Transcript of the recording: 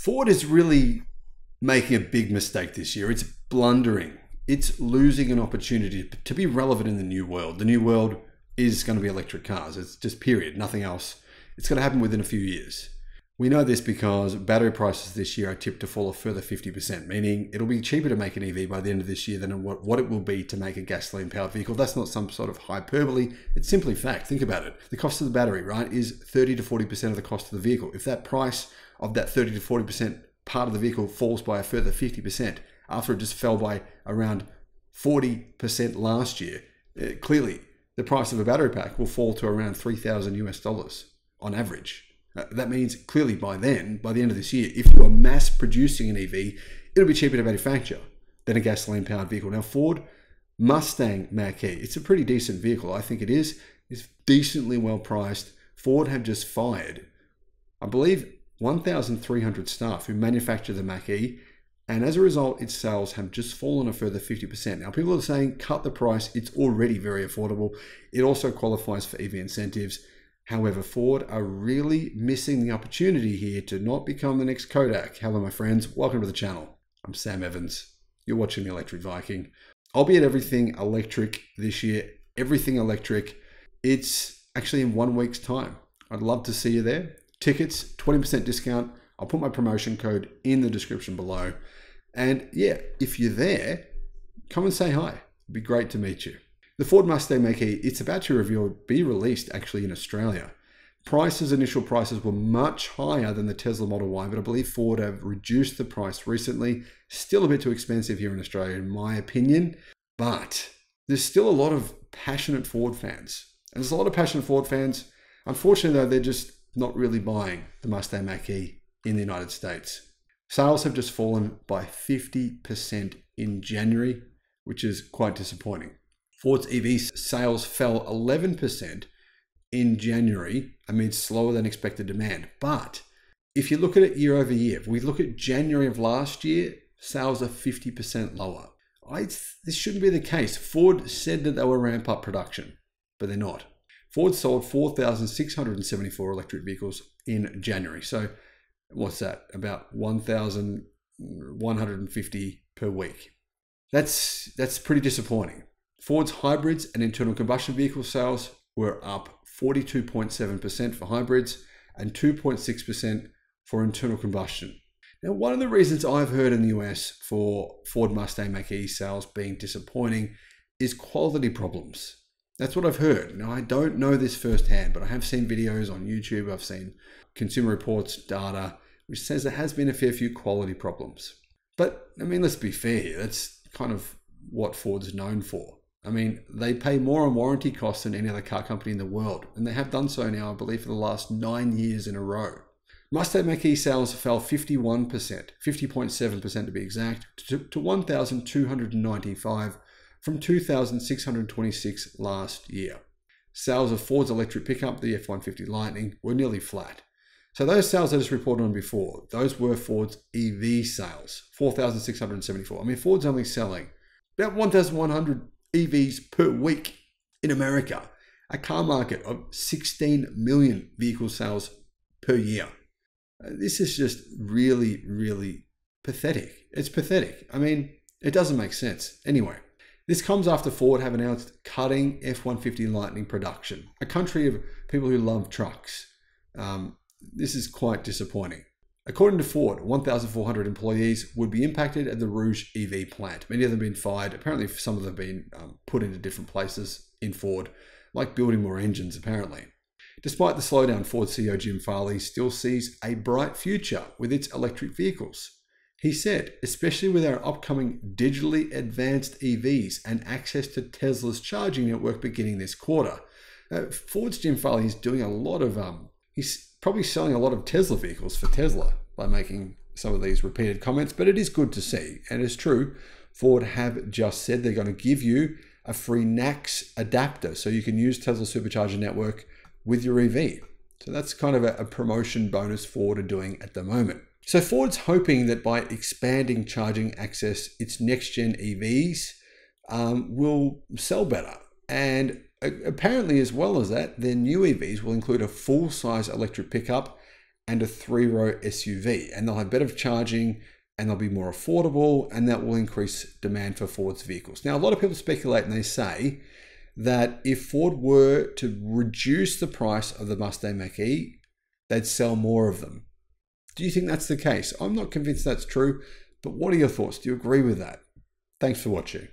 Ford is really making a big mistake this year. It's blundering. It's losing an opportunity to be relevant in the new world. The new world is going to be electric cars. It's just period, nothing else. It's going to happen within a few years. We know this because battery prices this year are tipped to fall a further 50%, meaning it'll be cheaper to make an EV by the end of this year than what it will be to make a gasoline-powered vehicle. That's not some sort of hyperbole. It's simply fact. Think about it. The cost of the battery, right, is 30 to 40% of the cost of the vehicle. If that price of that 30 to 40% part of the vehicle falls by a further 50%, after it just fell by around 40% last year, clearly the price of a battery pack will fall to around $3,000 on average. That means clearly by the end of this year, if you are mass producing an EV, it'll be cheaper to manufacture than a gasoline powered vehicle. Now, Ford Mustang Mach-E, it's a pretty decent vehicle. I think it is. It's decently well priced. Ford have just fired, I believe, 1,300 staff who manufacture the Mach-E. And as a result, its sales have just fallen a further 50%. Now, people are saying, cut the price. It's already very affordable. It also qualifies for EV incentives. However, Ford are really missing the opportunity here to not become the next Kodak. Hello, my friends. Welcome to the channel. I'm Sam Evans. You're watching the Electric Viking. I'll be at everything electric this year. Everything electric. It's actually in 1 week's time. I'd love to see you there. Tickets, 20% discount. I'll put my promotion code in the description below. And yeah, if you're there, come and say hi. It'd be great to meet you. The Ford Mustang Mach-E, it's about to be released actually in Australia. Initial prices were much higher than the Tesla Model Y, but I believe Ford have reduced the price recently. Still a bit too expensive here in Australia, in my opinion, but there's still a lot of passionate Ford fans. And there's a lot of passionate Ford fans. Unfortunately, though, they're just not really buying the Mustang Mach-E in the United States. Sales have just fallen by 50% in January, which is quite disappointing. Ford's EV sales fell 11% in January amid slower than expected demand. But if you look at it year over year, if we look at January of last year, sales are 50% lower. This shouldn't be the case. Ford said that they will ramp up production, but they're not. Ford sold 4,674 electric vehicles in January. So what's that? About 1,150 per week. That's pretty disappointing. Ford's hybrids and internal combustion vehicle sales were up 42.7% for hybrids and 2.6% for internal combustion. Now, one of the reasons I've heard in the US for Ford Mustang Mach-E sales being disappointing is quality problems. That's what I've heard. Now, I don't know this firsthand, but I have seen videos on YouTube. I've seen Consumer Reports data, which says there has been a fair few quality problems. But, I mean, let's be fair here. That's kind of what Ford's known for. I mean, they pay more on warranty costs than any other car company in the world, and they have done so now, I believe, for the last 9 years in a row. Mustang Mach-E sales fell 51%, 50.7% to be exact, to 1,295 from 2,626 last year. Sales of Ford's electric pickup, the F150 Lightning, were nearly flat. So those sales I just reported on before, those were Ford's EV sales, 4,674. I mean, Ford's only selling about 1,100 EVs per week in America, a car market of 16 million vehicle sales per year. This is just really, really pathetic. It's pathetic. I mean, it doesn't make sense. Anyway, this comes after Ford have announced cutting F150 Lightning production, a country of people who love trucks. This is quite disappointing. According to Ford, 1,400 employees would be impacted at the Rouge EV plant. Many of them have been fired. Apparently, some of them have been put into different places in Ford, like building more engines, apparently. Despite the slowdown, Ford CEO Jim Farley still sees a bright future with its electric vehicles. He said, especially with our upcoming digitally advanced EVs and access to Tesla's charging network beginning this quarter. Ford's Jim Farley is doing a lot of, he's probably selling a lot of Tesla vehicles for Tesla by making some of these repeated comments, but it is good to see. And it's true, Ford have just said they're going to give you a free NACS adapter so you can use Tesla Supercharger network with your EV. So that's kind of a promotion bonus Ford are doing at the moment. So Ford's hoping that by expanding charging access, its next-gen EVs will sell better. And apparently, as well as that, their new EVs will include a full-size electric pickup and a 3-row SUV, and they'll have better charging and they'll be more affordable, and that will increase demand for Ford's vehicles. Now, a lot of people speculate and they say that if Ford were to reduce the price of the Mustang Mach-E, they'd sell more of them. Do you think that's the case? I'm not convinced that's true, but what are your thoughts? Do you agree with that? Thanks for watching.